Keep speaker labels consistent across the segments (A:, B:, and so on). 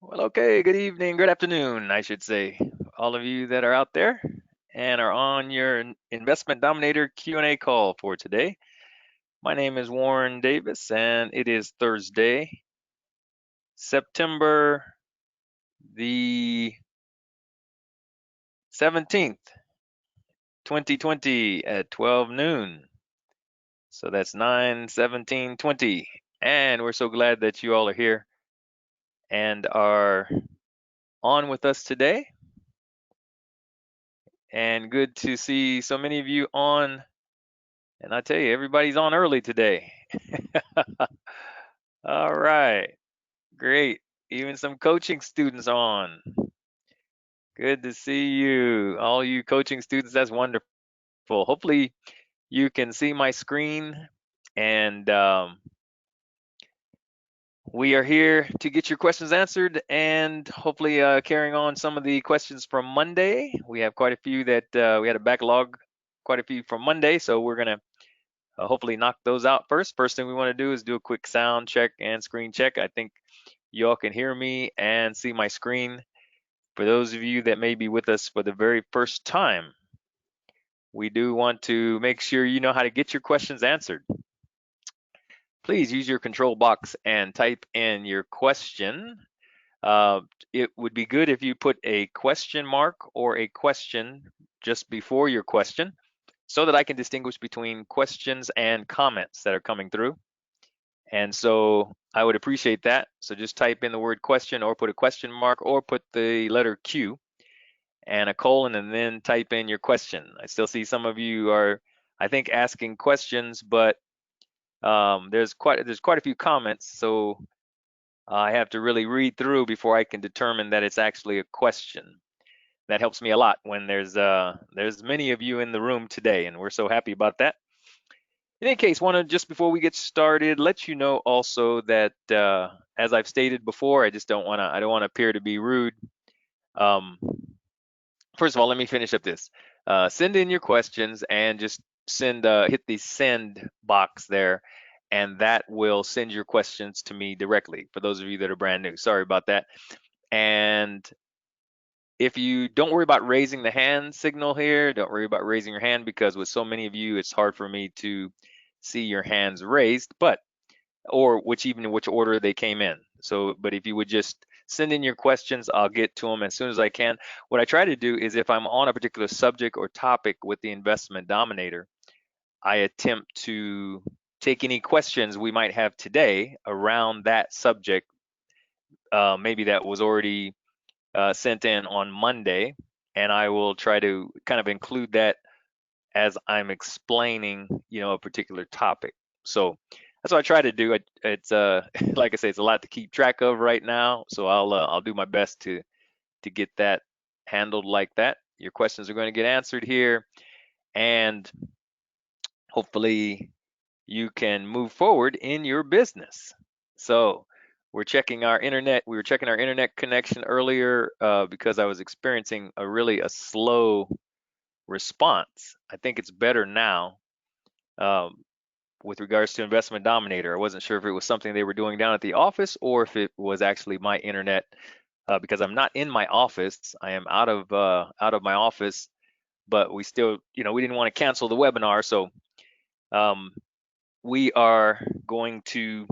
A: Well, okay, good evening, good afternoon, I should say, all of you that are out there and are on your Investment Dominator Q&A call for today. My name is Warren Davis, and it is Thursday, September the 17th, 2020 at 12 noon. So that's 9/17/20. And we're so glad that you all are here and are on with us today. And good to see so many of you on. And I tell you, everybody's on early today. All right, great. Even some coaching students on. Good to see you. All you coaching students, that's wonderful. Hopefully, you can see my screen. And we are here to get your questions answered and hopefully carrying on some of the questions from Monday. We have quite a few that we had a backlog, quite a few from Monday. So we're going to hopefully knock those out first. First thing we want to do is do a quick sound check and screen check. I think you all can hear me and see my screen. For those of you that may be with us for the very first time, we do want to make sure you know how to get your questions answered. Please use your control box and type in your question. Uh, it would be good if you put a question mark or a question just before your question so that I can distinguish between questions and comments that are coming through. And so I would appreciate that. So just type in the word question or put a question mark or put the letter Q and a colon and then type in your question. I still see some of you are, I think, asking questions, but there's quite a few comments. So I have to really read through before I can determine that it's actually a question. That helps me a lot when there's many of you in the room today, and we're so happy about that. In any case, want to just before we get started, let you know also that as I've stated before, I don't want to appear to be rude. Um, First of all, let me finish up this. Send in your questions and just hit the send box there, and that will send your questions to me directly. For those of you that are brand new, sorry about that. And if you don't worry about raising the hand signal here, don't worry about raising your hand because with so many of you, it's hard for me to see your hands raised, but or which order they came in. So, but if you would just send in your questions, I'll get to them as soon as I can. What I try to do is if I'm on a particular subject or topic with the Investment Dominator, I attempt to take any questions we might have today around that subject. Maybe that was already sent in on Monday, and I will try to kind of include that as I'm explaining, a particular topic. So that's what I try to do. It's like I say, it's a lot to keep track of right now. So I'll do my best to get that handled like that. Your questions are going to get answered here, and hopefully you can move forward in your business. So we're checking our internet. We were checking our internet connection earlier because I was experiencing a slow response. I think it's better now um, with regards to Investment Dominator. I wasn't sure if it was something they were doing down at the office or if it was actually my internet because I'm not in my office. I am out of my office, but we still, we didn't want to cancel the webinar, so um, we are going to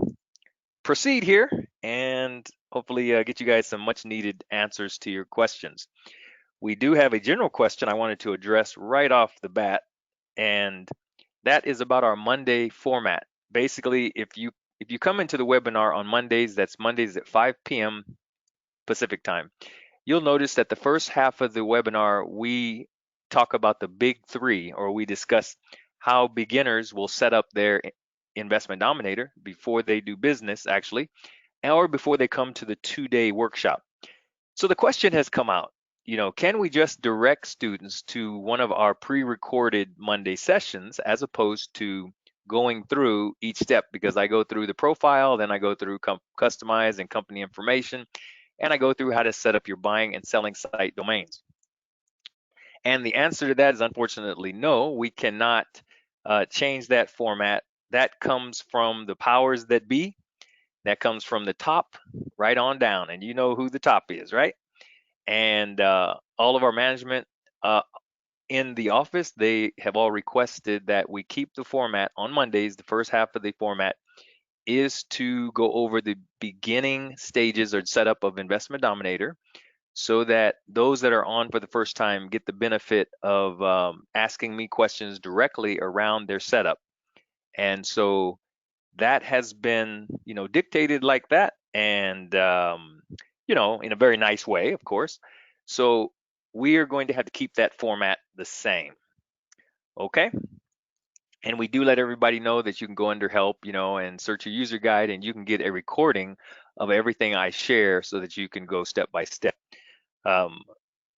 A: proceed here and hopefully get you guys some much needed answers to your questions. We do have a general question I wanted to address right off the bat, and that is about our Monday format. Basically, if you come into the webinar on Mondays, that's Mondays at 5 p.m. Pacific time, you'll notice that the first half of the webinar we talk about the big three, or we discuss how beginners will set up their Investment Dominator before they do business, actually, or before they come to the 2-day workshop. So the question has come out, can we just direct students to one of our pre-recorded Monday sessions as opposed to going through each step? Because I go through the profile, then I go through customize and company information, and I go through how to set up your buying and selling site domains. And the answer to that is unfortunately no, we cannot change that format. That comes from the powers that be. that comes from the top right on down, and you know who the top is, right? And all of our management in the office, they have all requested that we keep the format on Mondays. The first half of the format is to go over the beginning stages or setup of Investment Dominator, so that those that are on for the first time get the benefit of asking me questions directly around their setup. And so that has been, dictated like that, and in a very nice way, of course. So we are going to have to keep that format the same. Okay. And we do let everybody know that you can go under help, and search your user guide, and you can get a recording of everything I share so that you can go step by step. Um,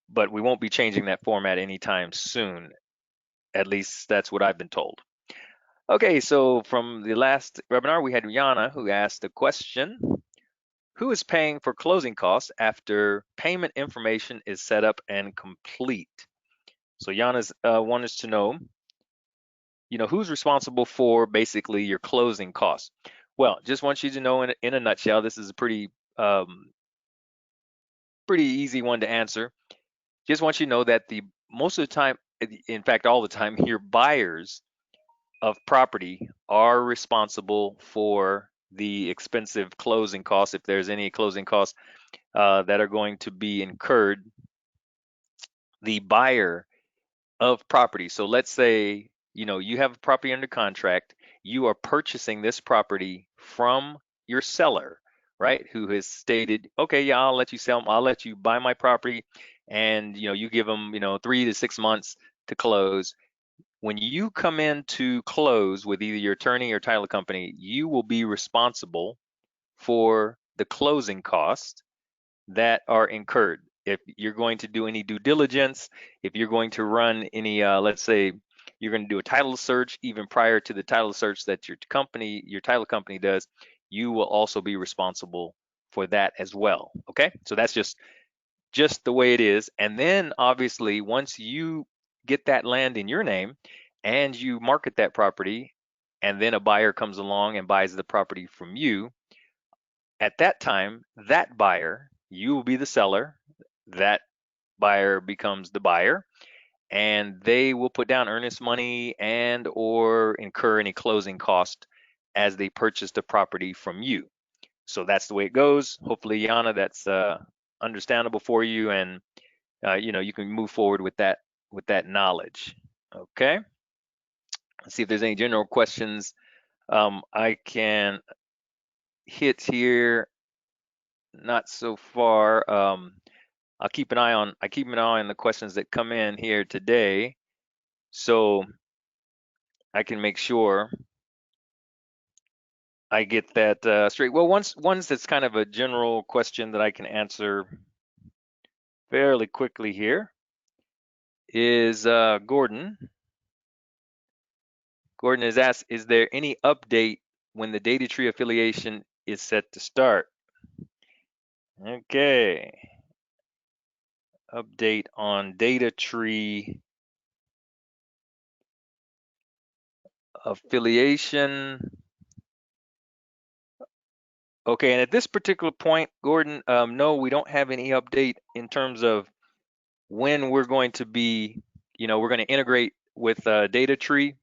A: but we won't be changing that format anytime soon. At least that's what I've been told. Okay, so from the last webinar, we had Yana who asked the question, who is paying for closing costs after payment information is set up and complete? So Yana's wanted to know, who's responsible for basically your closing costs? Well, just want you to know in a nutshell, this is a pretty easy one to answer. Just want you to know that the most of the time, in fact, all the time, your buyers of property are responsible for the expensive closing costs. If there's any closing costs that are going to be incurred, the buyer of property. So let's say, you have a property under contract, you are purchasing this property from your seller, right? Who has stated, okay, yeah, I'll let you sell, I'll let you buy my property, and you give them, 3 to 6 months to close. When you come in to close with either your attorney or title company, you will be responsible for the closing costs that are incurred. If you're going to do any due diligence, if you're going to run any, let's say you're going to do a title search even prior to the title search that your title company does, you will also be responsible for that as well. Okay, so that's just the way it is. And then obviously, once you get that land in your name and you market that property, and then a buyer comes along and buys the property from you, at that time, that buyer, you will be the seller, that buyer becomes the buyer, and they will put down earnest money and or incur any closing cost as they purchase the property from you. So that's the way it goes. Hopefully, Yana, that's understandable for you, and you can move forward with that knowledge. Okay. Let's see if there's any general questions I can hit here. Not so far. I keep an eye on the questions that come in here today, so I can make sure I get that straight. Well, once that's kind of a general question that I can answer fairly quickly here is Gordon. Gordon has asked, is there any update when the data tree affiliation is set to start? Okay. Update on data tree affiliation. Okay, and at this particular point, Gordon, no, we don't have any update in terms of when we're going to be, we're going to integrate with data tree.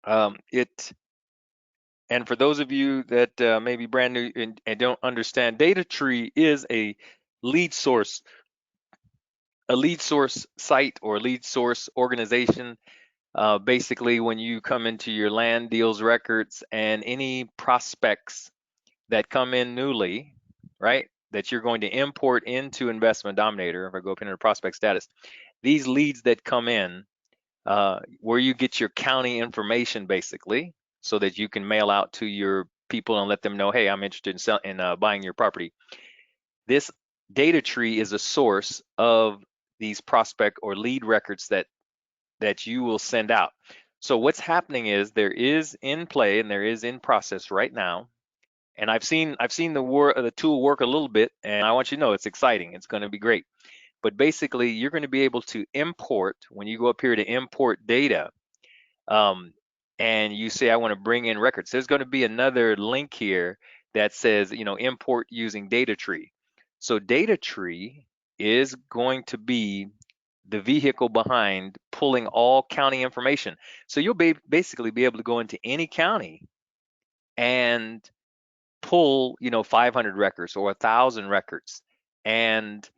A: And for those of you that may be brand new and don't understand, data tree is a lead source site or lead source organization. Basically, when you come into your land deals records and any prospects that come in newly, right, that you're going to import into Investment Dominator, if I go up into the prospect status, these leads that come in, where you get your county information basically, so that you can mail out to your people and let them know, hey, I'm interested in buying your property. This data tree is a source of these prospect or lead records that you will send out. So what's happening is there is in play and there is in process right now, and I've seen the tool work a little bit, and I want you to know it's exciting. It's going to be great. But basically, you're going to be able to import when you go up here to import data. Um, and you say, I want to bring in records, there's going to be another link here that says, import using data tree. So data tree is going to be the vehicle behind pulling all county information. So you'll basically be able to go into any county and pull, 500 records or 1,000 records and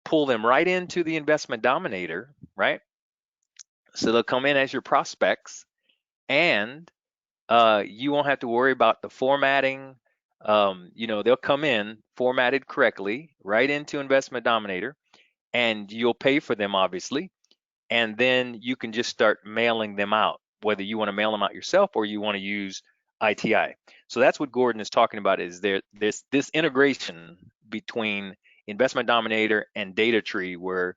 A: pull them right into the Investment Dominator, right? So they'll come in as your prospects, and you won't have to worry about the formatting. They'll come in formatted correctly right into Investment Dominator, and you'll pay for them, obviously. And then you can just start mailing them out, whether you want to mail them out yourself or you want to use ITI. So that's what Gordon is talking about, is this integration between Investment Dominator and Data Tree, where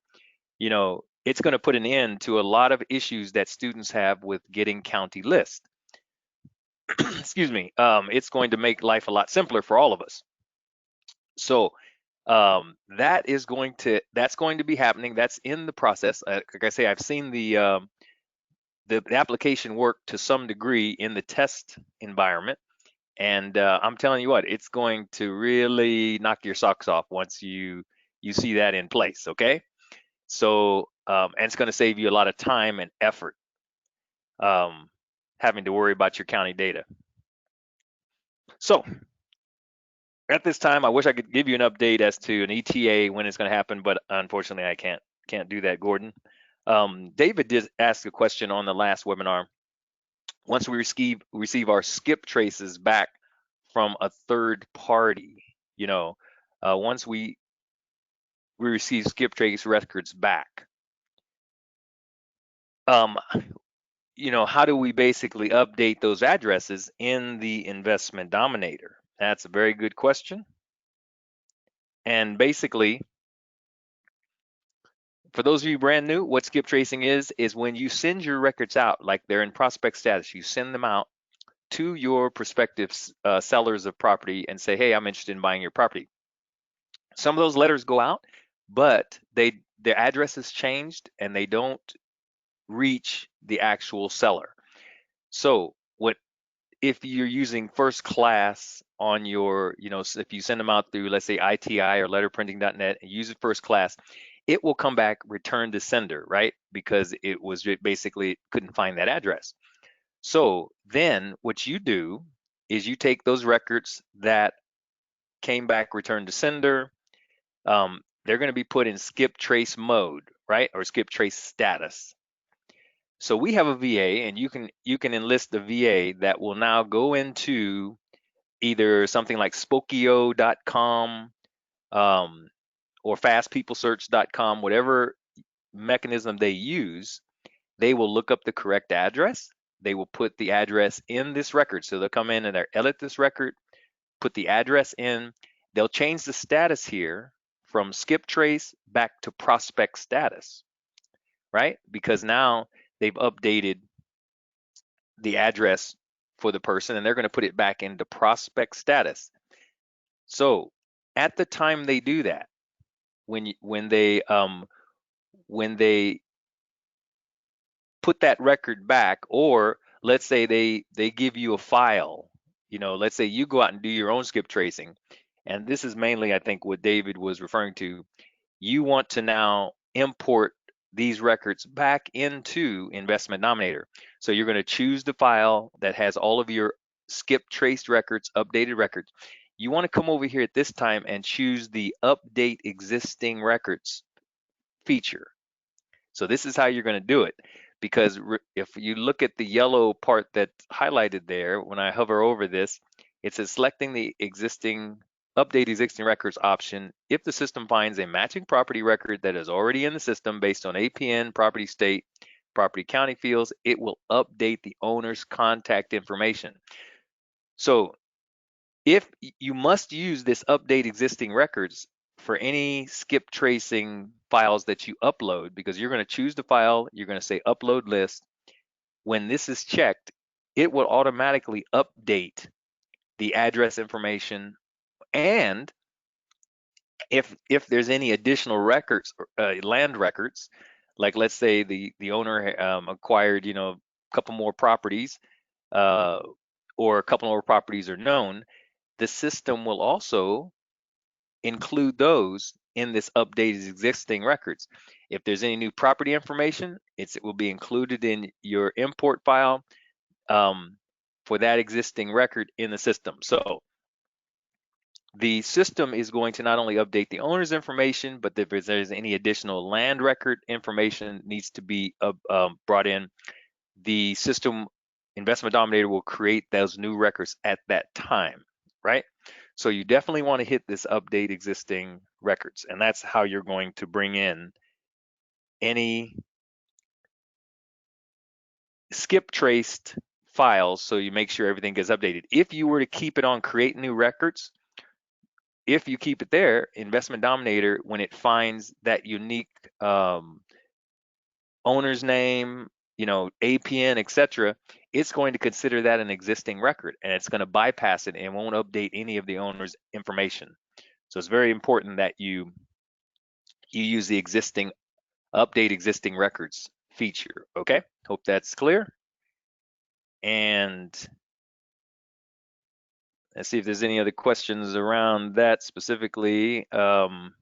A: it's going to put an end to a lot of issues that students have with getting county lists. Excuse me. It's going to make life a lot simpler for all of us. So that's going to be happening. That's in the process. Like I say, I've seen the application work to some degree in the test environment, and I'm telling you what, it's going to really knock your socks off once you see that in place. Okay, so and it's going to save you a lot of time and effort, um, having to worry about your county data. So at this time, I wish I could give you an update as to an ETA when it's going to happen, but unfortunately, I can't do that, Gordon. David did ask a question on the last webinar. Once we receive our skip traces back from a third party, once we receive skip trace records back, um, how do we basically update those addresses in the Investment Dominator? That's a very good question. And basically, for those of you brand new, what skip tracing is when you send your records out, like they're in prospect status, you send them out to your prospective sellers of property and say, hey, I'm interested in buying your property. Some of those letters go out, but their address is changed and they don't reach the actual seller. So what if you're using first class on your, if you send them out through, let's say, ITI or letterprinting.net and use it first class, it will come back return to sender, right? Because it was basically couldn't find that address. So then what you do is you take those records that came back returned to sender. They're going to be put in skip trace mode, right? Or skip trace status. So we have a VA, and you can enlist the VA that will now go into either something like Spokio.com, or fastpeoplesearch.com, whatever mechanism they use. They will look up the correct address. They will put the address in this record. So they'll come in and they'll edit this record, put the address in. They'll change the status here from skip trace back to prospect status, right? Because now they've updated the address for the person and they're going to put it back into prospect status. So at the time they do that, when they put that record back, or let's say they give you a file, let's say you go out and do your own skip tracing, and this is mainly I think what David was referring to. You want to now import these records back into Investment Dominator. So you're going to choose the file that has all of your skip traced records, updated records. You want to come over here at this time and choose the update existing records feature. So this is how you're going to do it, because if you look at the yellow part that's highlighted there, when I hover over this, it says selecting the update existing records option. If the system finds a matching property record that is already in the system based on APN, property state, property county fields, it will update the owner's contact information. So if you must use this update existing records for any skip tracing files that you upload, because you're going to choose the file, you're going to say upload list. When this is checked, it will automatically update the address information, and if there's any additional records, land records, like let's say the owner acquired couple more properties, or a couple more properties are known, the system will also include those in this updated existing records. If there's any new property information, it will be included in your import file for that existing record in the system. So the system is going to not only update the owner's information, but if there's any additional land record information needs to be brought in, the system Investment Dominator will create those new records at that time, right? So you definitely want to hit this update existing records, and that's how you're going to bring in any skip traced files, so you make sure everything gets updated. If you were to keep it on create new records, if you keep it there, Investment Dominator, when it finds that unique owner's name, APN, etc., it's going to consider that an existing record, and it's going to bypass it and won't update any of the owner's information. So it's very important that you use the update existing records feature. Okay, hope that's clear. And let's see if there's any other questions around that specifically that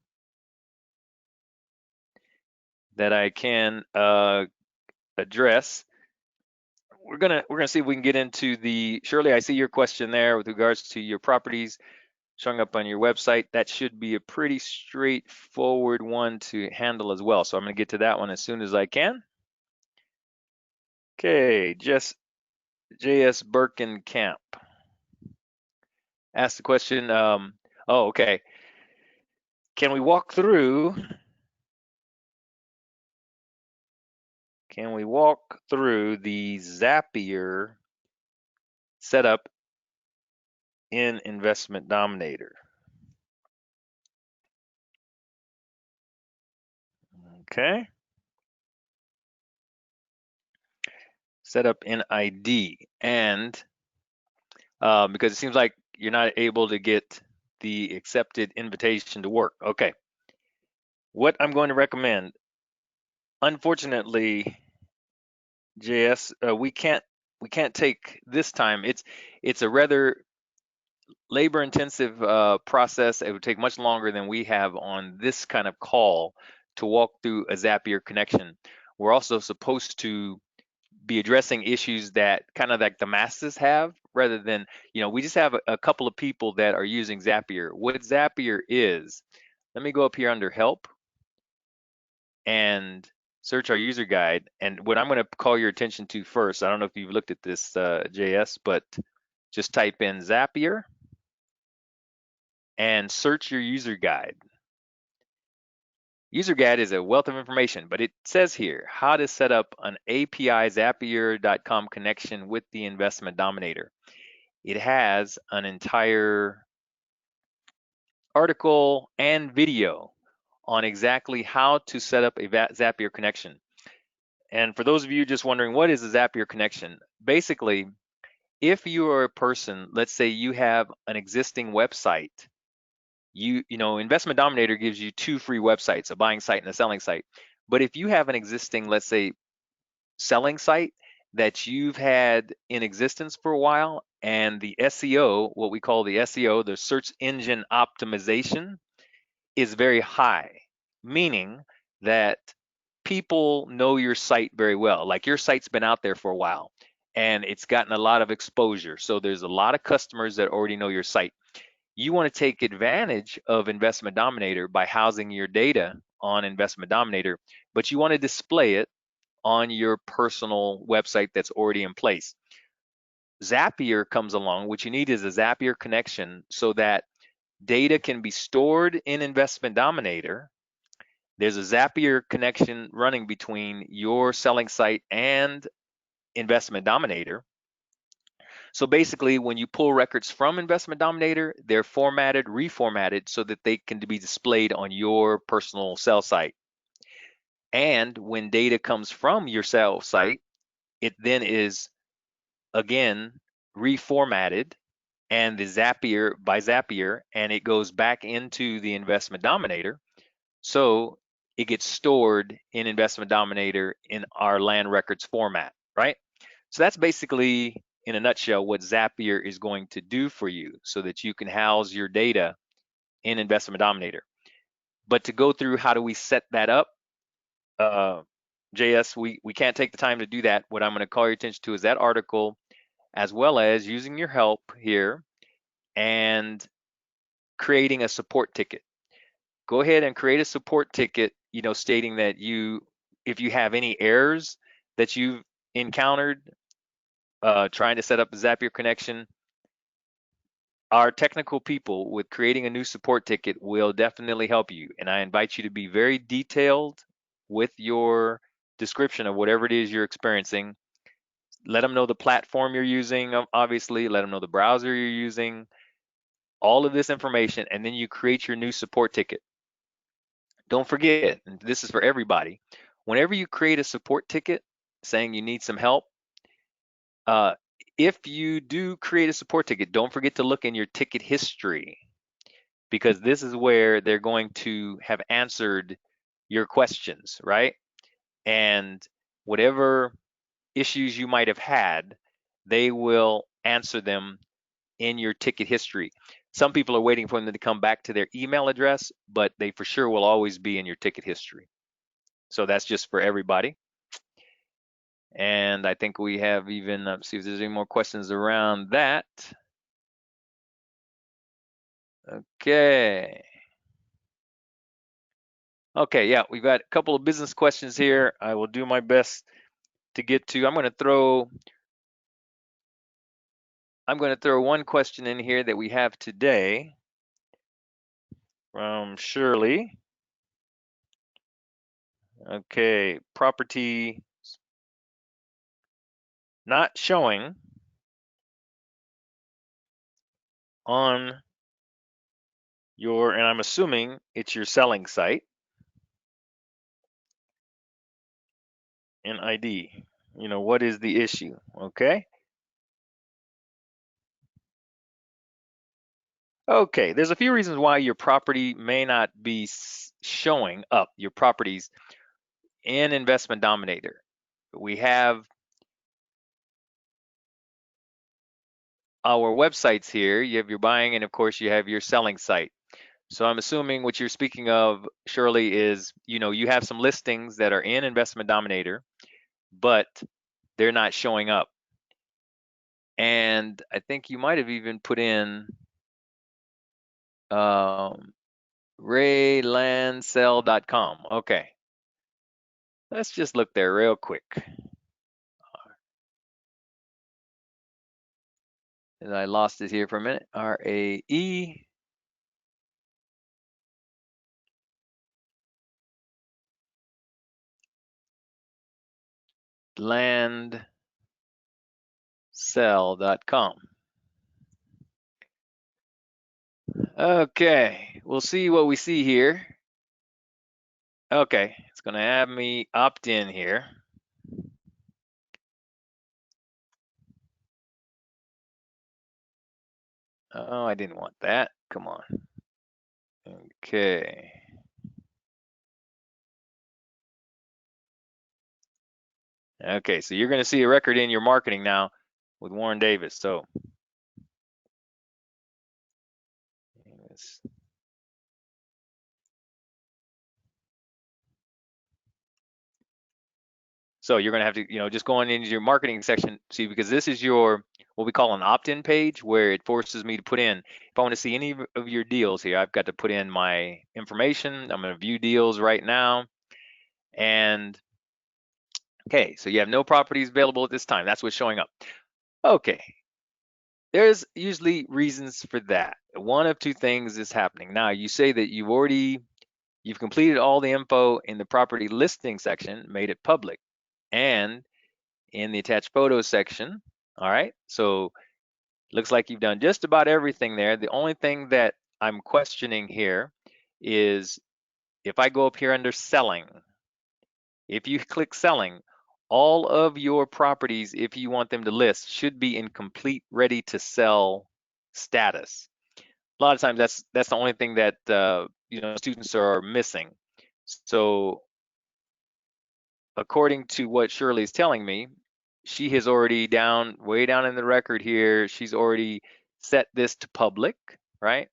A: I can address. We're gonna see if we can get into the Shirley. I see your question there with regards to your properties showing up on your website. That should be a pretty straightforward one to handle as well. So I'm gonna get to that one as soon as I can. Okay, JS Birkenkamp asked the question. Okay. Can we walk through the Zapier setup in Investment Dominator? Okay. Setup in ID, and because it seems like you're not able to get the accepted invitation to work. Okay. What I'm going to recommend, unfortunately, JS, we can't take this time. It's a rather labor intensive process. It would take much longer than we have on this kind of call to walk through a Zapier connection. We're also supposed to be addressing issues that kind of like the masses have, rather than, we just have a couple of people that are using Zapier. What Zapier is, let me go up here under help and search our user guide. And what I'm going to call your attention to first, I don't know if you've looked at this JS, but just type in Zapier and search your user guide. User guide is a wealth of information, but it says here how to set up an API Zapier.com connection with the Investment Dominator. It has an entire article and video on exactly how to set up a Zapier connection. And for those of you just wondering, what is a Zapier connection? Basically, if you are a person, let's say you have an existing website, Investment Dominator gives you 2 free websites, a buying site and a selling site. But if you have an existing, let's say, selling site that you've had in existence for a while, and the SEO, what we call the SEO, the search engine optimization, is very high, meaning that people know your site very well. Like your site's been out there for a while and it's gotten a lot of exposure. So there's a lot of customers that already know your site. You want to take advantage of Investment Dominator by housing your data on Investment Dominator, but you want to display it on your personal website that's already in place. Zapier comes along. What you need is a Zapier connection so that data can be stored in Investment Dominator. There's a Zapier connection running between your selling site and Investment Dominator. So basically, when you pull records from Investment Dominator, they're formatted, reformatted so that they can be displayed on your personal sell site. And when data comes from your sell site, it then is again reformatted and the Zapier by Zapier, and it goes back into the Investment Dominator. So it gets stored in Investment Dominator in our land records format, right? So that's basically, in a nutshell, what Zapier is going to do for you so that you can house your data in Investment Dominator. But to go through how do we set that up, uh, JS, we can't take the time to do that. What I'm going to call your attention to is that article, as well as using your help here and creating a support ticket. Go ahead and create a support ticket, stating that if you have any errors that you've encountered trying to set up a Zapier connection, our technical people with creating a new support ticket will definitely help you. And I invite you to be very detailed with your description of whatever it is you're experiencing. Let them know the platform you're using, obviously, let them know the browser you're using, all of this information, and then you create your new support ticket. Don't forget, and this is for everybody, whenever you create a support ticket saying you need some help, uh, if you do create a support ticket, don't forget to look in your ticket history, because this is where they're going to have answered your questions, right? And whatever issues you might have had, they will answer them in your ticket history. Some people are waiting for them to come back to their email address, but they for sure will always be in your ticket history. So that's just for everybody. And I think we have even, let's see if there's any more questions around that. Okay. Okay, yeah, we've got a couple of business questions here. I will do my best to get to. I'm going to throw one question in here that we have today from Shirley. Okay, property not showing on your, and I'm assuming it's your selling site, and ID. What is the issue? Okay. Okay, there's a few reasons why your property may not be showing up, your properties in Investment Dominator. We have our websites here. You have your buying, and of course you have your selling site. So I'm assuming what you're speaking of, Shirley, is you have some listings that are in Investment Dominator, but they're not showing up. And I think you might have even put in raylandsell.com. Okay, let's just look there real quick. And I lost it here for a minute. RAE. Landsell.com. Okay, we'll see what we see here. Okay, it's going to have me opt in here. Oh, I didn't want that. Come on. Okay. Okay, so you're going to see a record in your marketing now with Warren Davis. So you're going to have to, just go on into your marketing section, see, because this is your, what we call an opt-in page, where it forces me to put in, if I want to see any of your deals here, I've got to put in my information. I'm going to view deals right now. And okay, so you have no properties available at this time. That's what's showing up. Okay, there's usually reasons for that. One of two things is happening. Now, you say that you've completed all the info in the property listing section, made it public, and in the attached photos section. All right, so looks like you've done just about everything there. The only thing that I'm questioning here is if I go up here under selling, if you click selling, all of your properties, if you want them to list, should be in complete ready to sell status. A lot of times that's the only thing that students are missing. So according to what Shirley is telling me, she has already way down in the record here, she's already set this to public, right?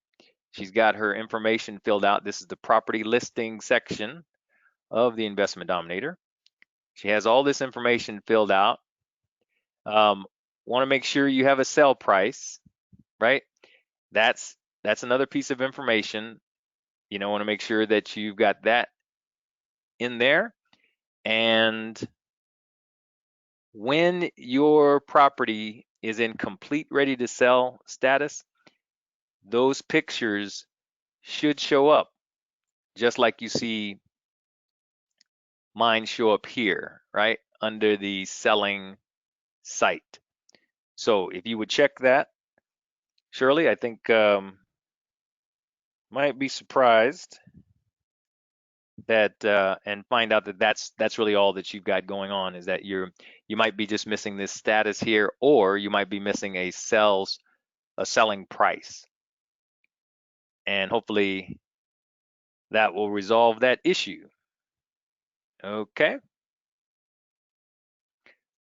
A: She's got her information filled out. This is the property listing section of the Investment Dominator. She has all this information filled out. Um, Want to make sure you have a sell price, right? That's that's another piece of information. You know, want to make sure that you've got that in there. And when your property is in complete ready to sell status, those pictures should show up just like you see mine show up here, right? Under the selling site. So if you would check that, Shirley, I think might be surprised that and find out that that's really all that you've got going on, is that you might be just missing this status here, or you might be missing a selling price. And hopefully that will resolve that issue. Okay.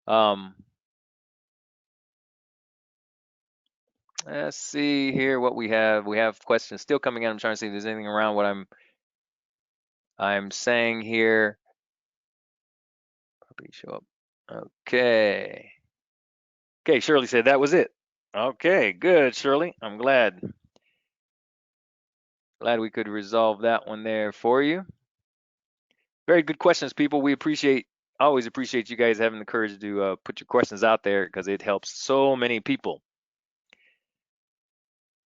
A: Um, let's see here what we have. We have questions still coming in. I'm trying to see if there's anything around what I'm saying here. Probably show up. Okay. Okay, Shirley said that was it. Okay, good, Shirley. I'm glad. Glad we could resolve that one there for you. Very good questions, people. We always appreciate you guys having the courage to put your questions out there, because it helps so many people.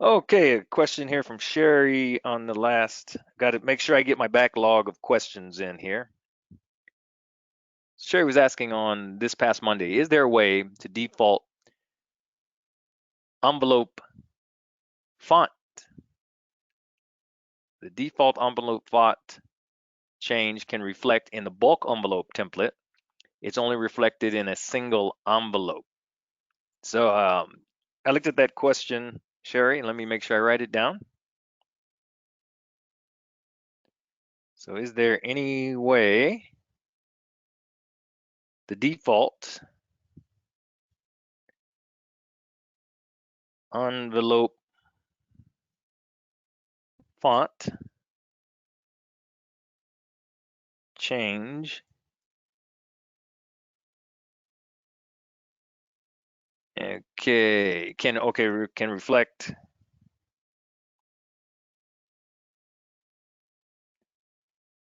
A: Okay, a question here from Sherry on the last. Got to make sure I get my backlog of questions in here. Sherry was asking on this past Monday, is there a way to default envelope font? The default envelope font change can reflect in the bulk envelope template. It's only reflected in a single envelope. So I looked at that question, Sherry. Let me make sure I write it down. So is there any way the default envelope font change can reflect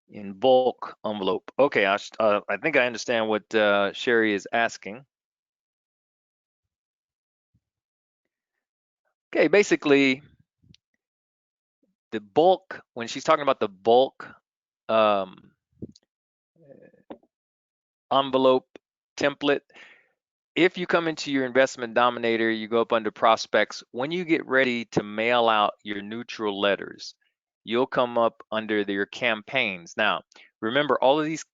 A: in bulk envelope? Okay, I think I understand what Sherry is asking. Okay, basically the bulk, when she's talking about the bulk um, envelope template, if you come into your Investment Dominator, you go up under prospects, when you get ready to mail out your neutral letters, you'll come up under your campaigns. Now, remember all of these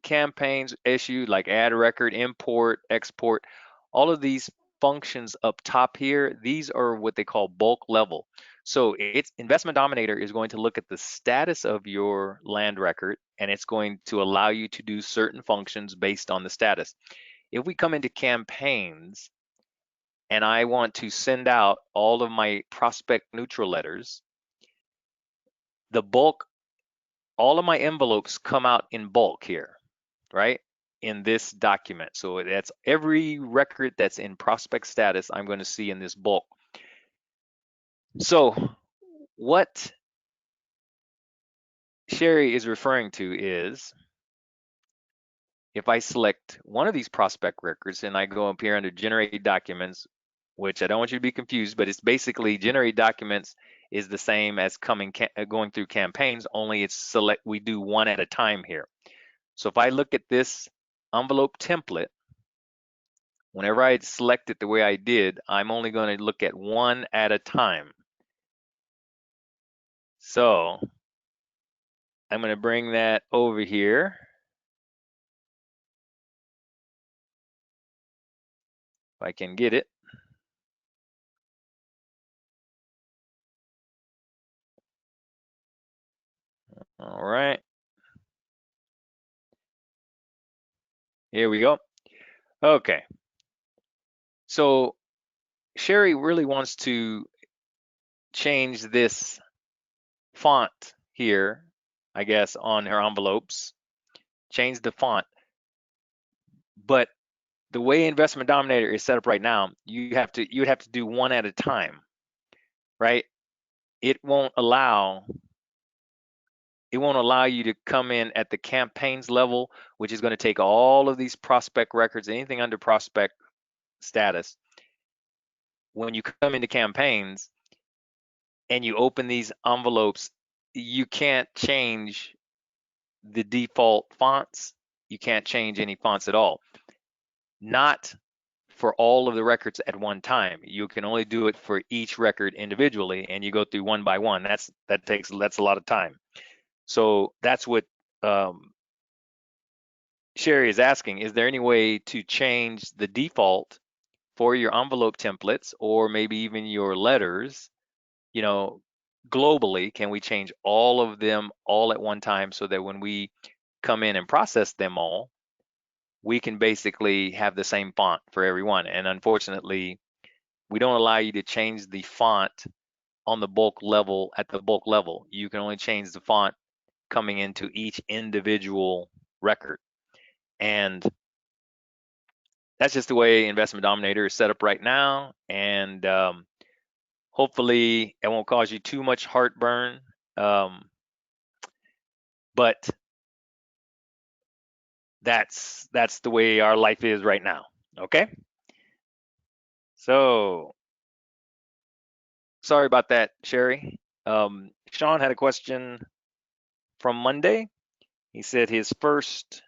A: campaigns issued, like add record, import, export, all of these functions up top here, these are what they call bulk level. So it's Investment Dominator is going to look at the status of your land record, and it's going to allow you to do certain functions based on the status. If we come into campaigns and I want to send out all of my prospect neutral letters, the bulk, all of my envelopes come out in bulk here, right? In this document. So that's every record that's in prospect status, I'm going to see in this bulk. So what Sherry is referring to is, if I select one of these prospect records and I go up here under generate documents, which I don't want you to be confused, but it's basically generate documents is the same as going through campaigns, only it's we do one at a time here. So if I look at this envelope template, whenever I select it the way I did, I'm only going to look at one at a time. So I'm going to bring that over here. If I can get it. All right. Here we go. Okay. So Sherry really wants to change this font here, I guess, on her envelopes, change the font. But the way Investment Dominator is set up right now, you would have to do one at a time, right? It won't allow it won't allow you to come in at the campaigns level, which is going to take all of these prospect records, anything under prospect status. When you come into campaigns and you open these envelopes, you can't change the default fonts. You can't change any fonts at all. Not for all of the records at one time. You can only do it for each record individually, and you go through one by one. That's a lot of time. So that's what Sherry is asking. Is there any way to change the default for your envelope templates or maybe even your letters, you know, globally? Can we change all of them all at one time so that when we come in and process them all, we can basically have the same font for everyone? And unfortunately, we don't allow you to change the font on the bulk level at the bulk level. You can only change the font coming into each individual record. And that's just the way Investment Dominator is set up right now. And hopefully it won't cause you too much heartburn. But that's the way our life is right now. Okay. So sorry about that, Sherry. Sean had a question from Monday. He said his first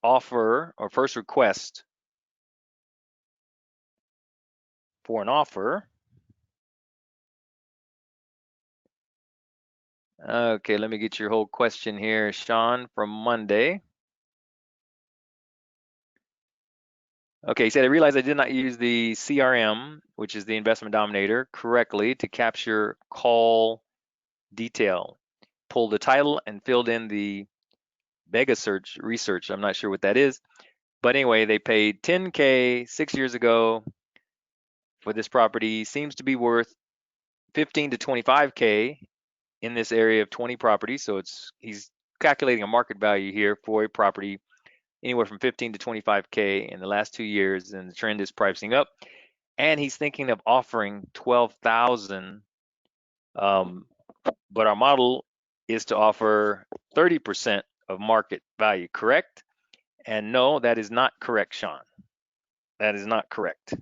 A: offer or first request for an offer. Okay, let me get your whole question here, Sean, from Monday. Okay, he said, I realized I did not use the CRM, which is the Investment Dominator, correctly to capture call detail. Pulled the title and filled in the Bega search research. I'm not sure what that is. But anyway, they paid 10K 6 years ago for this property. Seems to be worth 15 to 25K in this area of 20 properties. So he's calculating a market value here for a property anywhere from 15 to 25K in the last 2 years, and the trend is pricing up. And he's thinking of offering 12,000, but our model is to offer 30% of market value, correct? And no, that is not correct, Sean. That is not correct.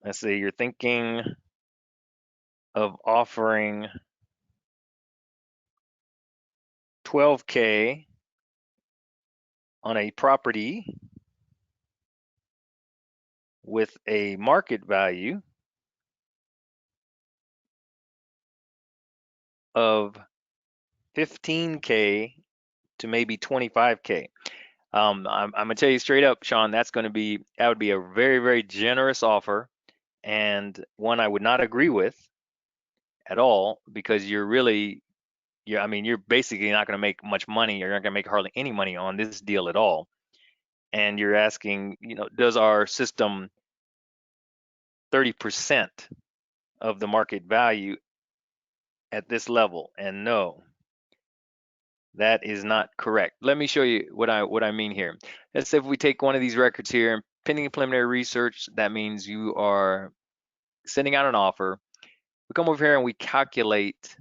A: Let's see, you're thinking of offering 12K on a property with a market value of 15K to maybe 25K. I'm gonna tell you straight up, Sean, that would be a very, very generous offer, and one I would not agree with at all, because you're basically not gonna make much money. You're not gonna make hardly any money on this deal at all. And you're asking, does our system 30% of the market value at this level? And no, that is not correct. Let me show you what I mean here. Let's say if we take one of these records here, pending preliminary research, that means you are sending out an offer. We come over here and we calculate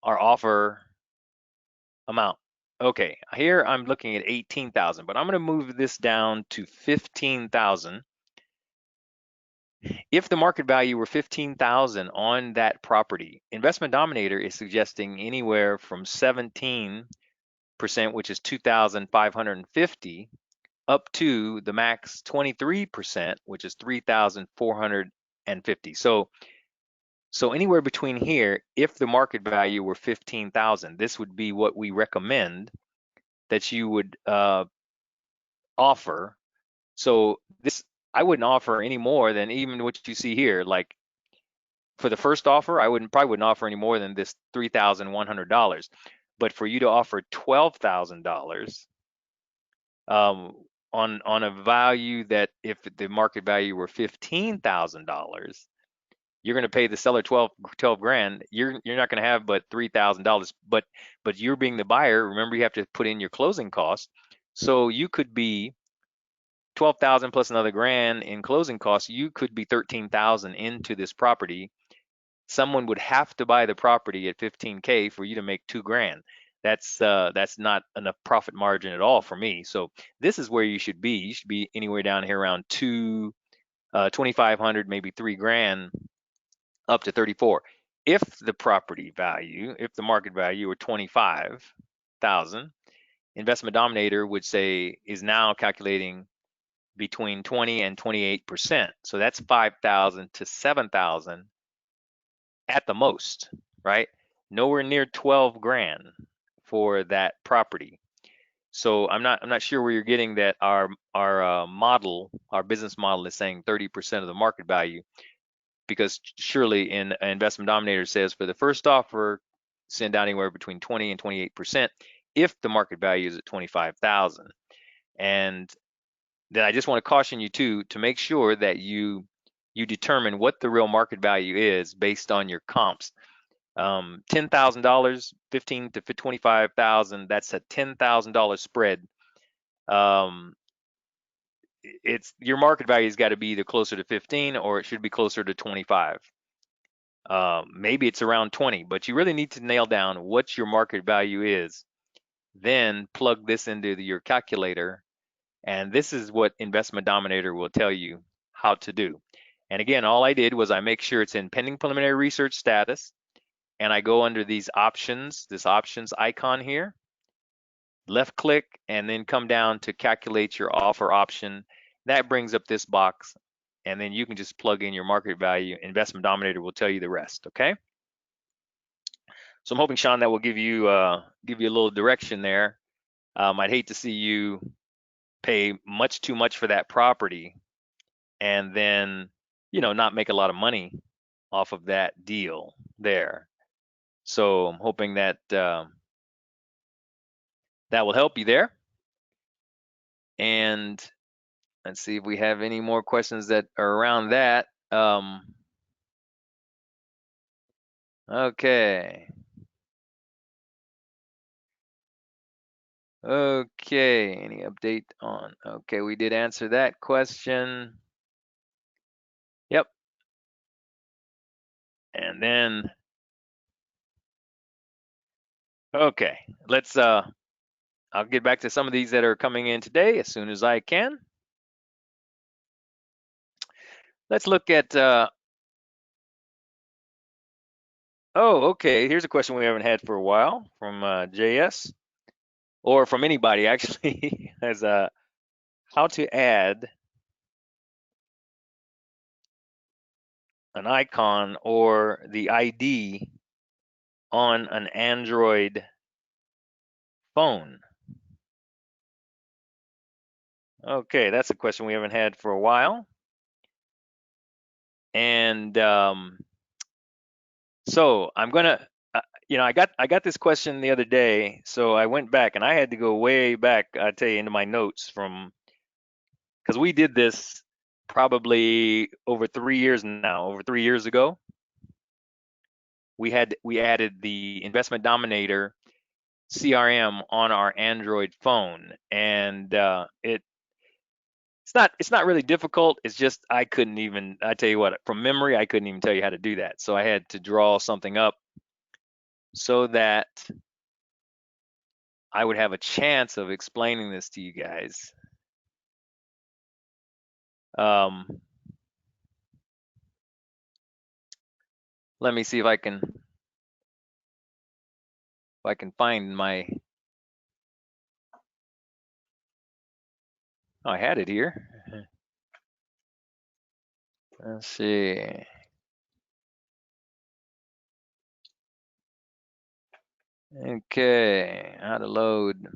A: our offer amount. Okay, here I'm looking at 18,000, but I'm going to move this down to 15,000. If the market value were 15,000 on that property, Investment Dominator is suggesting anywhere from 17%, which is 2,550, up to the max 23%, which is 3,450. So anywhere between here, if the market value were 15,000, this would be what we recommend that you would offer. So this, I wouldn't offer any more than even what you see here. Like for the first offer, I probably wouldn't offer any more than this $3,100. But for you to offer $12,000 um, on a value that if the market value were $15,000, you're going to pay the seller 12 grand. You're not going to have but $3,000. But you're being the buyer. Remember, you have to put in your closing costs. So you could be 12,000 plus another grand in closing costs. You could be 13,000 into this property. Someone would have to buy the property at 15K for you to make 2 grand. That's not enough profit margin at all for me. So this is where you should be. You should be anywhere down here around 2,500, maybe 3 grand up to 34. If the property value, if the market value were 25,000, Investment Dominator would say is now calculating between 20 and 28%. So that's 5,000 to 7,000 at the most, right? Nowhere near 12 grand for that property. So I'm not sure where you're getting that our model, our business model is saying 30% of the market value, because surely in Investment Dominator says for the first offer, send out anywhere between 20 and 28% if the market value is at 25,000. And then I just want to caution you too to make sure that you determine what the real market value is based on your comps. $10,000, 15 to 25,000. That's a $10,000 spread. It's your market value's got to be either closer to 15 or it should be closer to 25. Maybe it's around 20, but you really need to nail down what your market value is. Then plug this into your calculator, and this is what Investment Dominator will tell you how to do. And again, all I did was I make sure it's in pending preliminary research status, and I go under these options, this options icon here, left click, and then come down to calculate your offer option. That brings up this box, and then you can just plug in your market value. Investment Dominator will tell you the rest, okay? So I'm hoping, Sean, that will give you a little direction there. I'd hate to see you pay much too much for that property and then, not make a lot of money off of that deal there. So I'm hoping that that will help you there. And let's see if we have any more questions that are around that. Okay. Okay, any update on? Okay, we did answer that question. Yep. And then, okay, I'll get back to some of these that are coming in today as soon as I can. Let's look at, okay, here's a question we haven't had for a while from JS, or from anybody actually, as how to add an icon or the ID on an Android phone. Okay, that's a question we haven't had for a while. And so I'm gonna, I got this question the other day, so I went back and I had to go way back, I tell you, into my notes because we did this probably over 3 years now, over 3 years ago. We added the Investment Dominator CRM on our Android phone, and it's not really difficult. It's just I tell you what, from memory, I couldn't even tell you how to do that. So I had to draw something up so that I would have a chance of explaining this to you guys. Let me see if I can find my. Oh, I had it here. Let's see. Okay, how to load.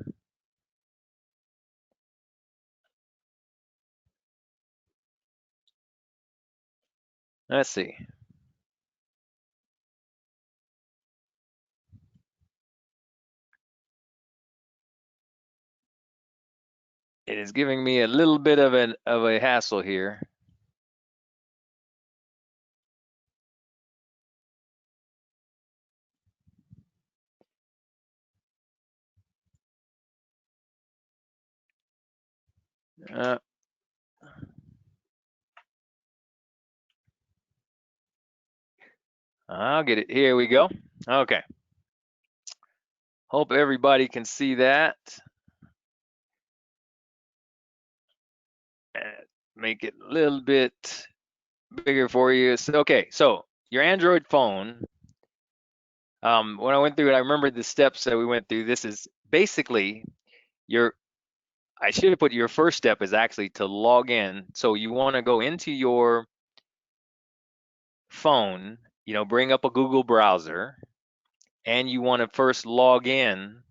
A: Let's see. It is giving me a little bit of a hassle here. Uh, I'll get it. Here we go. Okay. Hope everybody can see that. Make it a little bit bigger for you. Okay, so your Android phone, when I went through it, I remember the steps that we went through. This is basically your, I should have put your first step is actually to log in. So you want to go into your phone, bring up a Google browser, and you want to first log in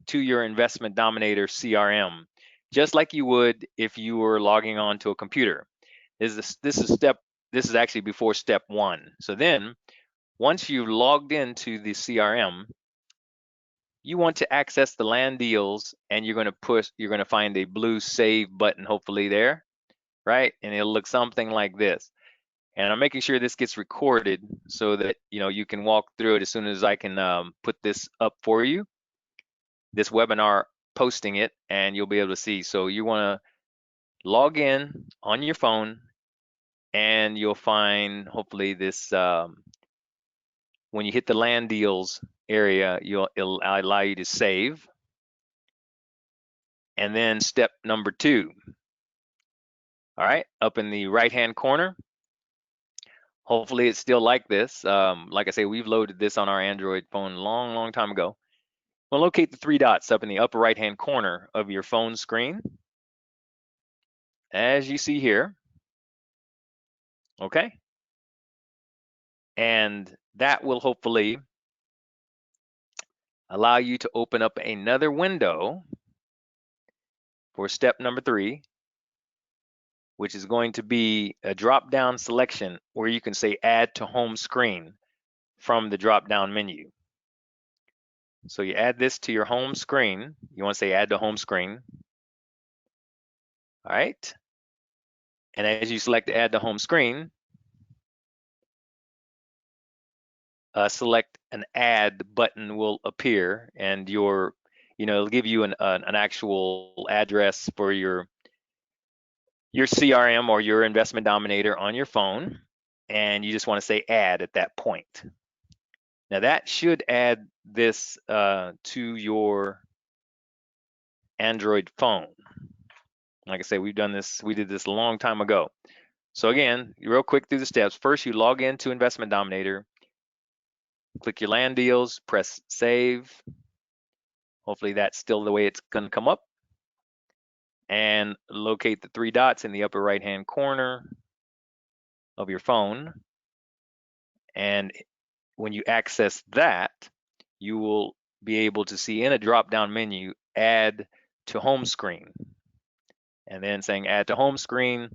A: to your Investment Dominator CRM, just like you would if you were logging on to a computer. This is actually before step one. So then once you've logged into the CRM, you want to access the land deals, and you're going to find a blue save button, hopefully there, right? And it'll look something like this. And I'm making sure this gets recorded so that you can walk through it as soon as I can put this up for you, this webinar, posting it, and you'll be able to see. So you want to log in on your phone, and you'll find hopefully this when you hit the land deals area, it'll allow you to save. And then step number 2, all right, up in the right hand corner, hopefully it's still like this. Like I say, we've loaded this on our Android phone a long time ago. We'll locate the 3 dots up in the upper right hand corner of your phone screen, as you see here. Okay, and that will hopefully allow you to open up another window for step number 3, which is going to be a drop down selection where you can say add to home screen from the drop down menu. So you add this to your home screen. You want to say add to home screen. All right. And as you select add to home screen, select an add button will appear, and it'll give you an actual address for your CRM or your Investment Dominator on your phone. And you just want to say add at that point. Now that should add this to your Android phone. Like I say, we did this a long time ago. So again, real quick through the steps. First, you log into Investment Dominator, click your land deals, press save. Hopefully that's still the way it's going to come up. And locate the 3 dots in the upper right hand corner of your phone. And when you access that, you will be able to see in a drop down menu, add to home screen. And then saying add to home screen,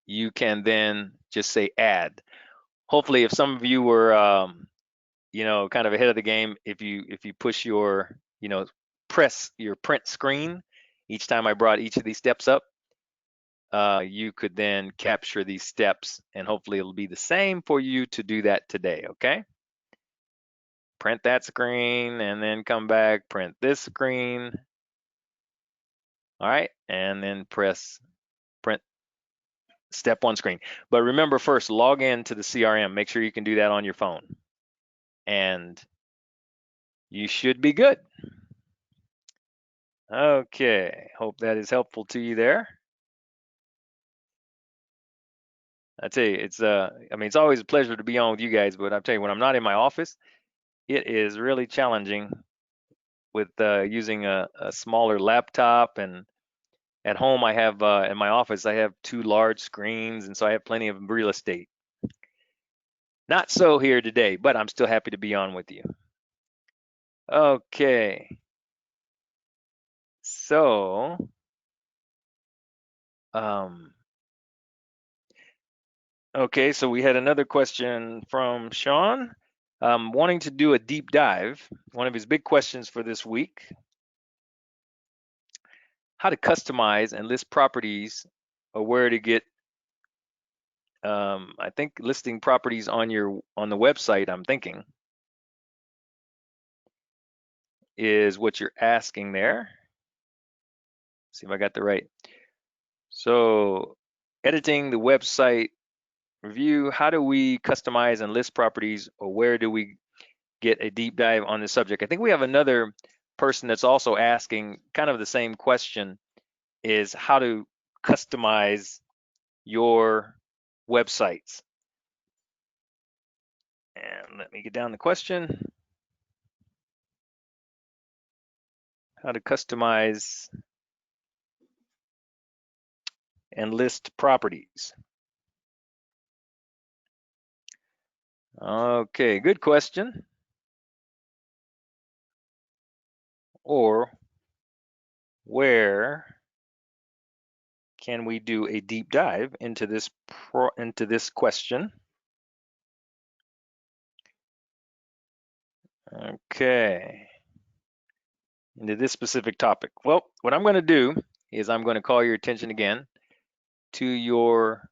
A: you can then just say add. Hopefully, if some of you were, kind of ahead of the game, if you push your, press your print screen each time I brought each of these steps up, you could then capture these steps, and hopefully it'll be the same for you to do that today, okay? Print that screen and then come back, print this screen. All right, and then press print step 1 screen. But remember, first log in to the CRM. Make sure you can do that on your phone, and you should be good. Okay, hope that is helpful to you there. I tell you, it's always a pleasure to be on with you guys, but I tell you, when I'm not in my office, it is really challenging with using a smaller laptop. And at home, I have in my office, I have 2 large screens, and so I have plenty of real estate. Not so here today, but I'm still happy to be on with you. Okay. So, okay, so we had another question from Sean, wanting to do a deep dive. One of his big questions for this week how to customize and list properties, or where to get, I think listing properties on the website, I'm thinking, is what you're asking there. See if I got the right. So editing the website review, how do we customize and list properties, or where do we get a deep dive on the subject? I think we have another person that's also asking kind of the same question, is how to customize your websites. And let me get down the question. How to customize and list properties. Okay, good question. Or where can we do a deep dive into this question? Okay, into this specific topic. Well, what I'm going to do is I'm going to call your attention again to your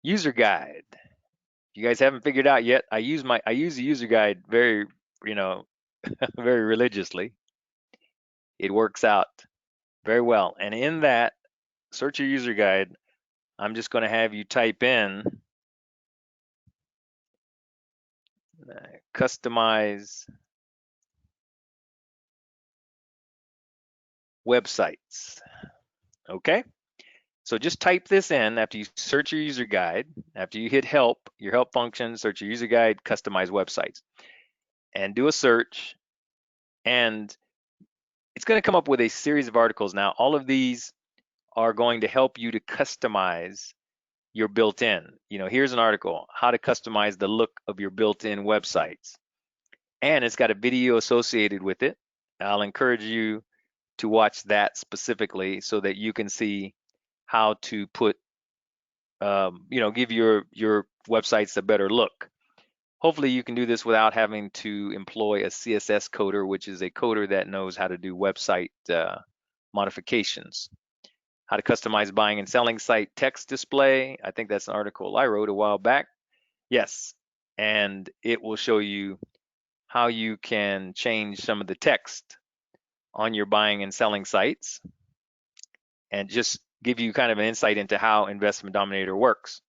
A: user guide. If you guys haven't figured out yet, I use the user guide very, very religiously. It works out very well. And in that, search your user guide, I'm just going to have you type in customize websites. Okay? So just type this in after you search your user guide, after you hit help, your help function, search your user guide, customize websites, and do a search. And it's going to come up with a series of articles. Now, all of these are going to help you to customize your built-in. Here's an article, how to customize the look of your built-in websites. And it's got a video associated with it. I'll encourage you to watch that specifically so that you can see how to put, give your websites a better look. Hopefully you can do this without having to employ a CSS coder, which is a coder that knows how to do website modifications. How to customize buying and selling site text display. I think that's an article I wrote a while back. Yes, and it will show you how you can change some of the text on your buying and selling sites and just give you kind of an insight into how Investment Dominator works.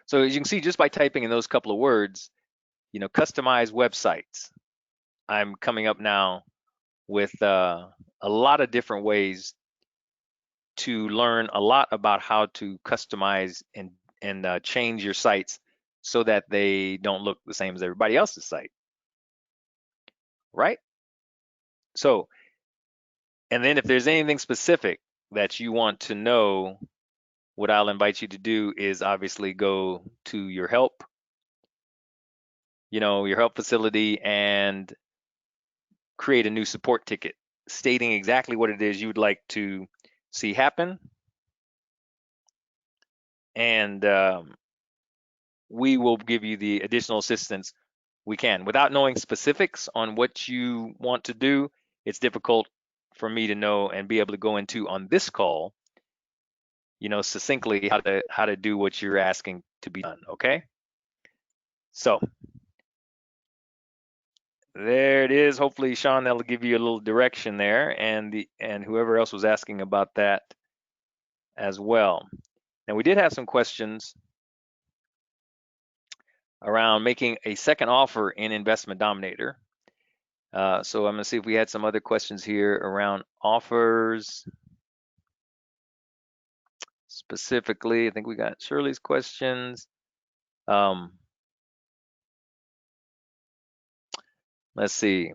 A: So as you can see, just by typing in those couple of words, customize websites, I'm coming up now with a lot of different ways to learn a lot about how to customize and change your sites so that they don't look the same as everybody else's site, right? So, and then if there's anything specific that you want to know, what I'll invite you to do is obviously go to your help, your help facility, and create a new support ticket stating exactly what it is you would like to see happen. And we will give you the additional assistance we can. Without knowing specifics on what you want to do, it's difficult for me to know and be able to go into on this call, succinctly how to do what you're asking to be done, okay? So there it is. Hopefully, Sean, that'll give you a little direction there, and whoever else was asking about that as well. Now, we did have some questions around making a second offer in Investment Dominator. So I'm going to see if we had some other questions here around offers. Specifically, I think we got Shirley's questions. Let's see.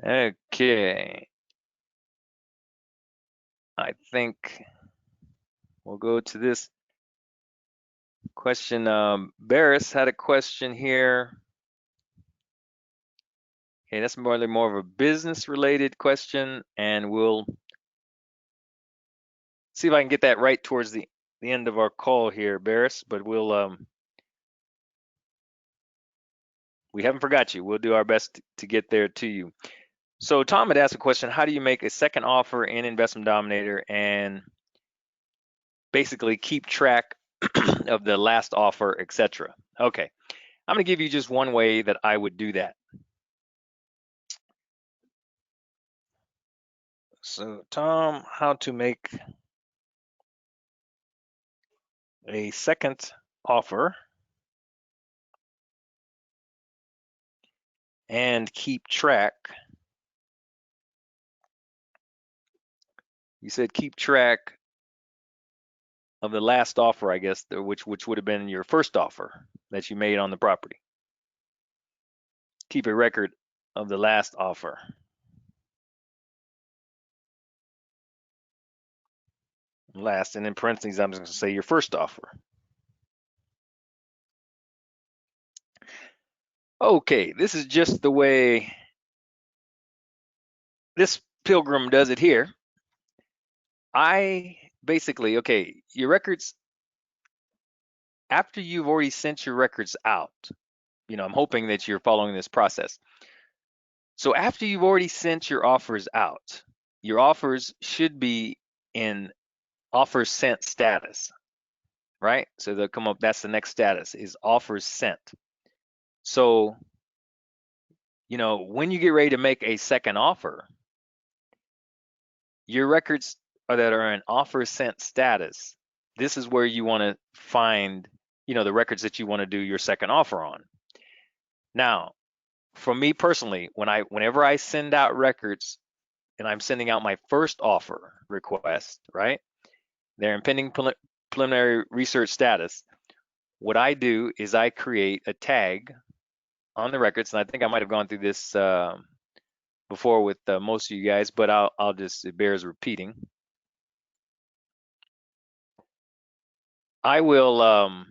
A: Okay. I think we'll go to this question. Barris had a question here. Okay, that's more of a business related question, and we'll see if I can get that right towards the end of our call here, Barris, but we haven't forgot you. We'll do our best to get there to you. So Tom had asked a question, how do you make a second offer in Investment Dominator and basically keep track of the last offer, etc.? Okay, I'm going to give you just one way that I would do that. So Tom, how to make a second offer and keep track. You said keep track of the last offer, I guess, which would have been your first offer that you made on the property. Keep a record of the last offer. Last, and in parentheses, I'm just going to say your first offer. Okay, this is just the way this pilgrim does it here. I basically, okay, your records, after you've already sent your records out, I'm hoping that you're following this process. So after you've already sent your offers out, your offers should be in offers sent status, right? So they'll come up, that's the next status is offers sent. So, when you get ready to make a second offer, your records that are in offer sent status, this is where you want to find, the records that you want to do your second offer on. Now, for me personally, whenever I send out records and I'm sending out my first offer request, right? They're in pending preliminary research status. What I do is I create a tag on the records, and I think I might have gone through this before with most of you guys, but I'll just, it bears repeating. I will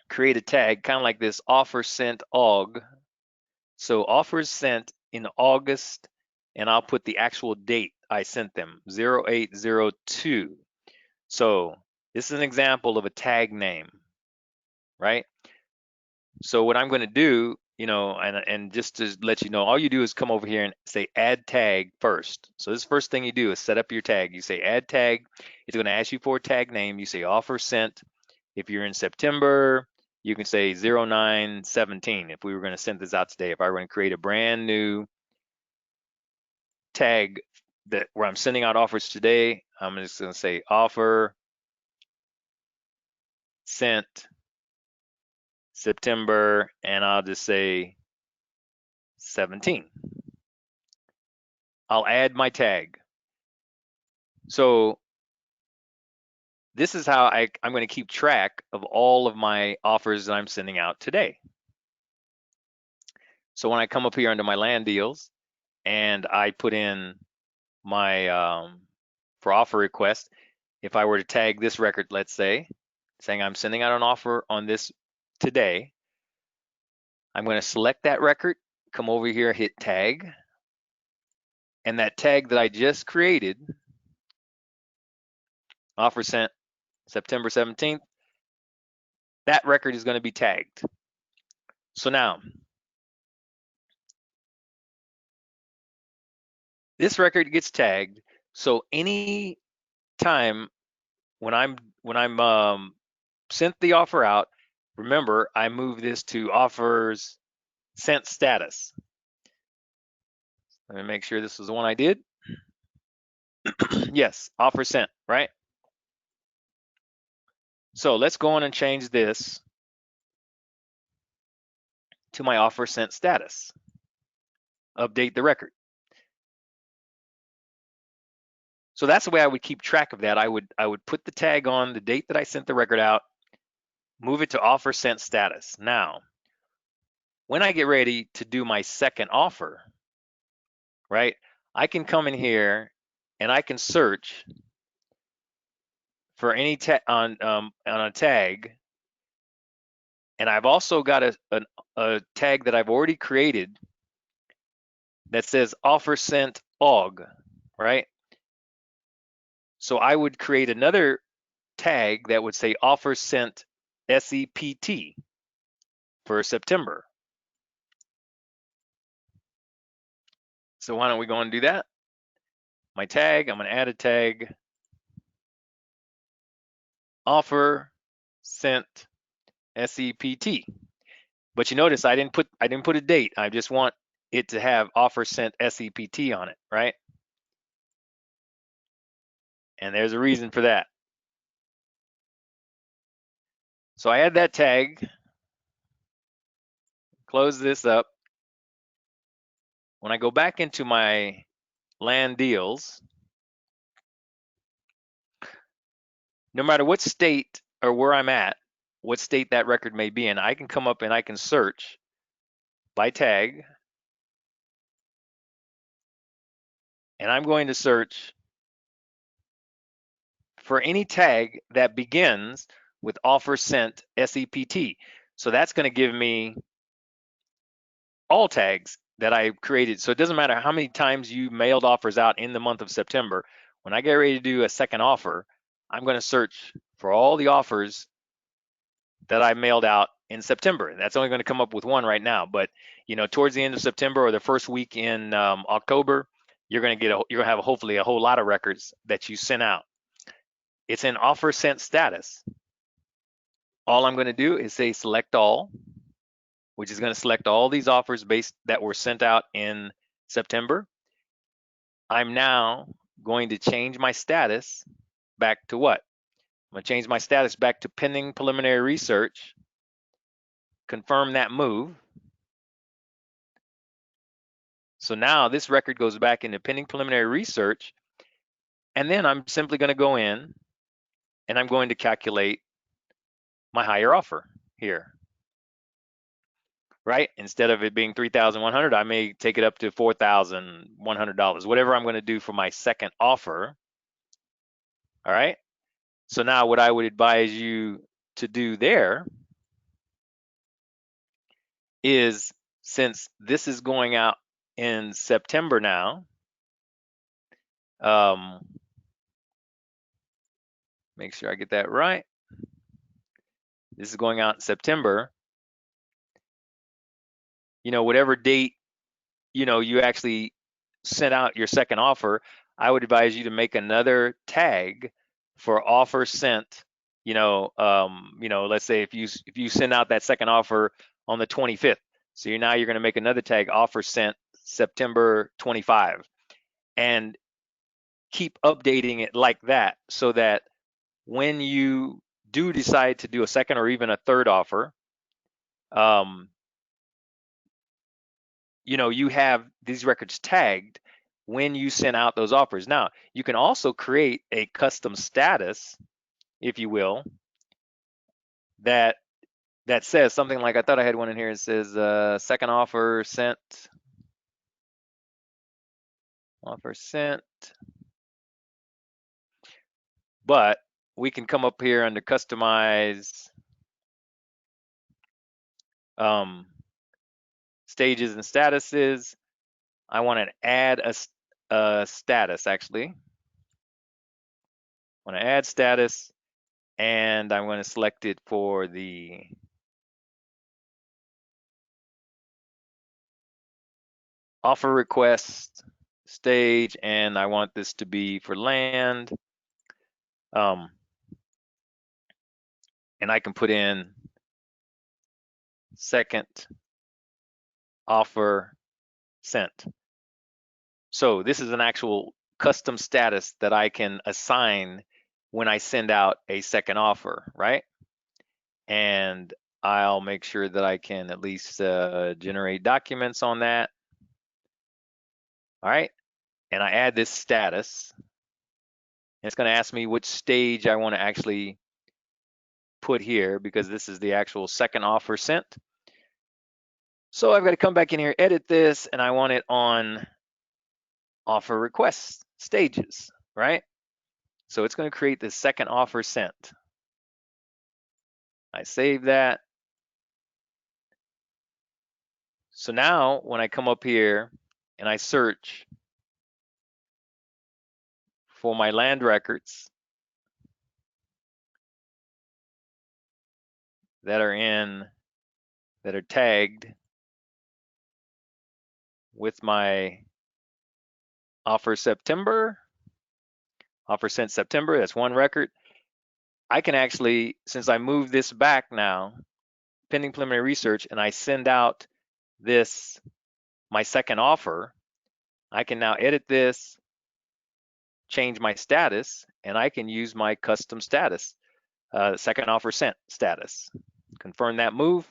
A: create a tag kind of like this offer sent aug. So offers sent in August, and I'll put the actual date I sent them, 0802. So this is an example of a tag name, right? So what I'm going to do, and just to let you know, all you do is come over here and say add tag first. So this first thing you do is set up your tag. You say add tag. It's going to ask you for a tag name. You say offer sent. If you're in September, you can say 0917. If we were going to send this out today, if I were going to create a brand new tag where I'm sending out offers today, I'm just going to say offer sent September, and I'll just say 17. I'll add my tag. So this is how I'm going to keep track of all of my offers that I'm sending out today. So when I come up here under my land deals and I put in my for offer request, if I were to tag this record, let's say, saying I'm sending out an offer on this today, I'm going to select that record, come over here, hit tag, and that tag that I just created, offer sent September 17th, that record is going to be tagged. So now, this record gets tagged. So any time when I'm sent the offer out, remember I move this to offers sent status. Let me make sure this is the one I did. Yes, offer sent, right? So let's go on and change this to my offer sent status. Update the record. So that's the way I would keep track of that. I would put the tag on the date that I sent the record out, move it to offer sent status. Now, when I get ready to do my second offer, right, I can come in here and I can search for any on a tag, and I've also got a tag that I've already created that says offer sent aug, right? So I would create another tag that would say offer sent SEPT for September. So why don't we go and do that? My tag, I'm going to add a tag, offer sent SEPT. But you notice I didn't put a date. I just want it to have offer sent SEPT on it, right? And there's a reason for that. So I add that tag, close this up. When I go back into my land deals, no matter what state or where I'm at, what state that record may be in, I can come up and I can search by tag. And I'm going to search for any tag that begins with offer sent SEPT. So that's going to give me all tags that I created. So it doesn't matter how many times you mailed offers out in the month of September. When I get ready to do a second offer, I'm going to search for all the offers that I mailed out in September. That's only going to come up with one right now, but towards the end of September or the first week in October, you're going to have hopefully a whole lot of records that you sent out. It's in offer sent status. All I'm going to do is say select all, which is going to select all these offers that were sent out in September. I'm now going to change my status back to what? I'm going to change my status back to pending preliminary research, confirm that move. So now this record goes back into pending preliminary research, and then I'm simply going to go in and I'm going to calculate my higher offer here, right? Instead of it being $3,100, I may take it up to $4,100, whatever I'm going to do for my second offer. All right. So now what I would advise you to do there is, since this is going out in September now, make sure I get that right. This is going out in September. Whatever date, you actually sent out your second offer, I would advise you to make another tag for offer sent. Let's say if you send out that second offer on the 25th, so you're going to make another tag, offer sent September 25, and keep updating it like that, so that when you do decide to do a second or even a third offer, you have these records tagged when you send out those offers. Now, you can also create a custom status, if you will, that says something like, I thought I had one in here. It says second offer sent, but we can come up here under customize stages and statuses. I want to add a status, actually. I want to add status, and I'm going to select it for the offer request stage, and I want this to be for land. And I can put in second offer sent. So this is an actual custom status that I can assign when I send out a second offer, right? And I'll make sure that I can at least generate documents on that. All right, and I add this status. And it's going to ask me which stage I want to actually put here, because this is the actual second offer sent. So I've got to come back in here, edit this, and I want it on offer request stages, right? So it's going to create the second offer sent. I save that. So now when I come up here and I search for my land records that are tagged with my offer September, offer sent September, that's one record. I can actually, since I moved this back now, pending preliminary research, and I send out this, my second offer, I can now edit this, change my status, and I can use my custom status, second offer sent status. Confirm that move.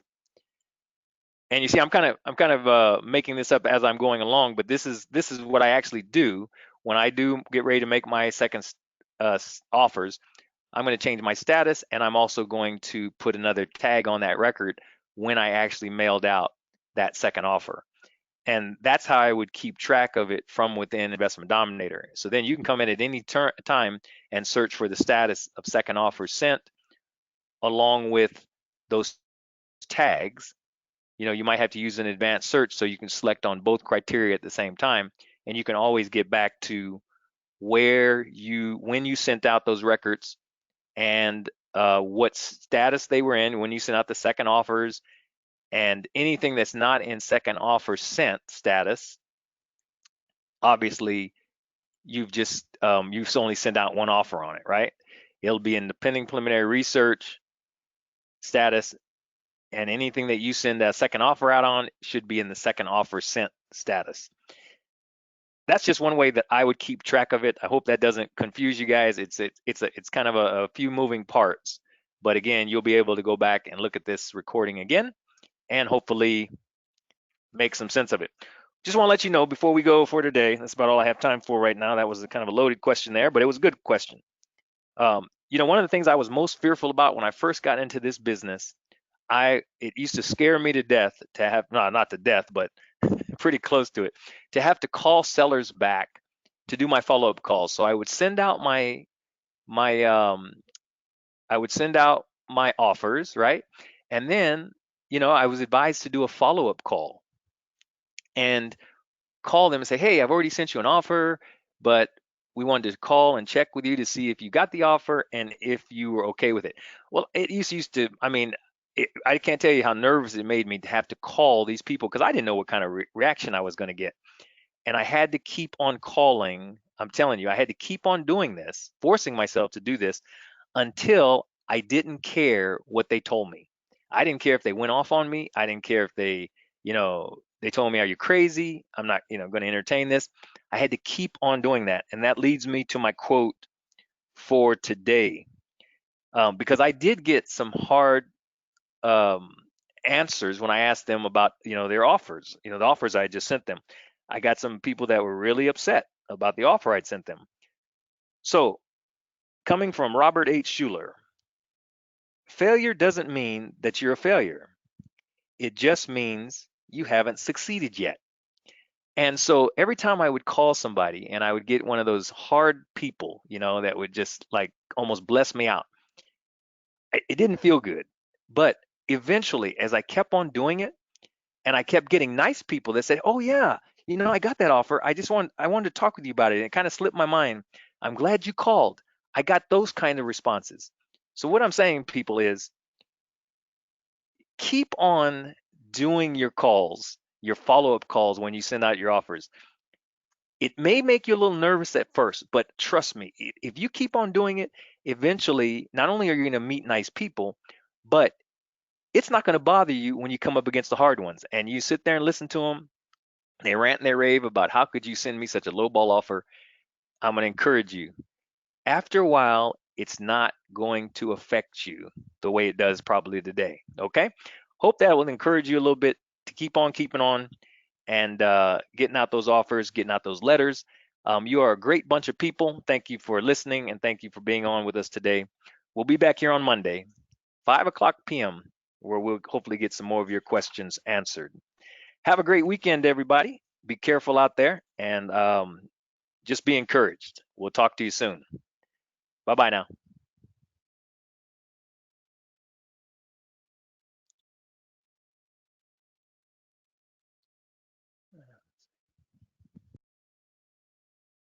A: And you see, I'm kind of making this up as I'm going along, but this is what I actually do when I do get ready to make my second offers. I'm going to change my status, and I'm also going to put another tag on that record when I actually mailed out that second offer. And that's how I would keep track of it from within Investment Dominator. So then you can come in at any time and search for the status of second offer sent along with those tags. You might have to use an advanced search so you can select on both criteria at the same time, and you can always get back to when you sent out those records and what status they were in when you sent out the second offers, and anything that's not in second offer sent status. Obviously, you've only sent out one offer on it, right? It'll be in the pending preliminary research status, and anything that you send a second offer out on should be in the second offer sent status. That's just one way that I would keep track of it. I hope that doesn't confuse you guys. It's kind of a few moving parts, but again, you'll be able to go back and look at this recording again and hopefully make some sense of it. Just want to let you know before we go for today, that's about all I have time for right now. That was kind of a loaded question there, but it was a good question. One of the things I was most fearful about when I first got into this business, it used to scare me to death to have, not to death, but pretty close to it, to have to call sellers back to do my follow-up calls. So I would send out my offers, right? And then, I was advised to do a follow-up call and call them and say, hey, I've already sent you an offer, but we wanted to call and check with you to see if you got the offer and if you were okay with it. Well, it used to, I can't tell you how nervous it made me to have to call these people because I didn't know what kind of reaction I was going to get. And I had to keep on calling. I'm telling you, I had to keep on doing this, forcing myself to do this until I didn't care what they told me. I didn't care if they went off on me. I didn't care if they told me, are you crazy? I'm not, going to entertain this. I had to keep on doing that. And that leads me to my quote for today. Because I did get some hard answers when I asked them about, their offers, the offers I just sent them. I got some people that were really upset about the offer I'd sent them. So coming from Robert H. Schuller, failure doesn't mean that you're a failure. It just means you haven't succeeded yet. And so every time I would call somebody and I would get one of those hard people, that would just like almost bless me out, it didn't feel good. But eventually, as I kept on doing it and I kept getting nice people that said, oh yeah, I got that offer. I wanted to talk with you about it. And it kind of slipped my mind. I'm glad you called. I got those kind of responses. So what I'm saying, people, is keep on doing your calls, your follow-up calls when you send out your offers. It may make you a little nervous at first, but trust me, if you keep on doing it, eventually, not only are you going to meet nice people, but it's not going to bother you when you come up against the hard ones and you sit there and listen to them. They rant and they rave about how could you send me such a low ball offer. I'm going to encourage you. After a while, it's not going to affect you the way it does probably today. Okay? Hope that will encourage you a little bit to keep on keeping on and getting out those offers, getting out those letters. You are a great bunch of people. Thank you for listening and thank you for being on with us today. We'll be back here on Monday, 5 o'clock p.m., where we'll hopefully get some more of your questions answered. Have a great weekend, everybody. Be careful out there and just be encouraged. We'll talk to you soon. Bye-bye now.